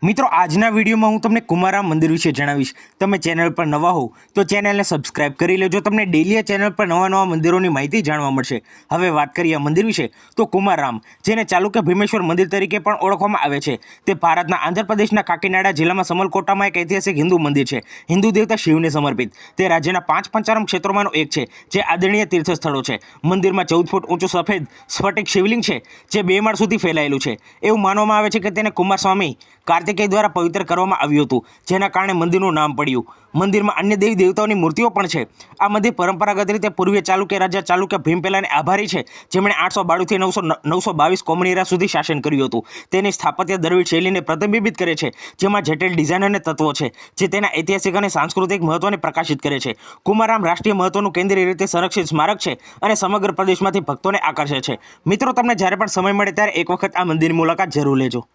મિત્રો આજના વિડીયોમાં હું તમને કુમારામ મંદિર વિશે જણાવીશ। તમે ચેનલ પર નવા હો તો ચેનલને સબસ્ક્રાઇબ કરી લેજો। તમને ડેલી ચેનલ પર નવા મંદિરોની માહિતી જાણવા મળશે। હવે વાત કરીએ આ મંદિર વિશે તો કુમારામ, જેને ચાલુક્ય ભીમેશ્વર મંદિર તરીકે પણ ઓળખવામાં આવે છે, તે ભારતના આંધ્રપ્રદેશના કાકીનાડા જિલ્લામાં સમલકોટામાં એક ઐતિહાસિક હિન્દુ મંદિર છે। હિન્દુ દેવતા શિવને સમર્પિત તે રાજ્યના 5 પંચારામ ક્ષેત્રોમાંનું એક છે, જે આદરણીય તીર્થ સ્થળો છે। મંદિરમાં 14 ફૂટ ઊંચું સફેદ સ્ફટિક શિવલિંગ છે, જે 2 માળ સુધી ફેલાયેલું છે। એવું માનવામાં આવે છે કે તેને કુમારસ્વામી કાર્તિકેય દ્વારા પવિત્ર કરવામાં આવ્યું હતું, જેના કારણે મંદિરનું નામ પડ્યું। મંદિરમાં અન્ય દેવી દેવતાઓની મૂર્તિઓ પણ છે। આ મંદિર પરંપરાગત રીતે પૂર્વીય ચાલુક્ય રાજા ચાલુક્ય ભીમપેલાને આભારી છે, જેમણે 892 થી 922 કોમની એરા સુધી શાસન કર્યું હતું। તેની સ્થાપત્ય દ્રવિડ શૈલીને પ્રતિબિંબિત કરે છે, જેમાં જટિલ ડિઝાઇન અને તત્વો છે, જે તેના ઐતિહાસિક અને સાંસ્કૃતિક મહત્વને પ્રકાશિત કરે છે। કુમારામ રાષ્ટ્રીય મહત્વનું કેન્દ્રીય રીતે સંરક્ષિત સ્મારક છે અને સમગ્ર પ્રદેશમાંથી ભક્તોને આકર્ષે છે। મિત્રો, તમને જ્યારે પણ સમય મળે ત્યારે એક વખત આ મંદિરની મુલાકાત જરૂર લેજો।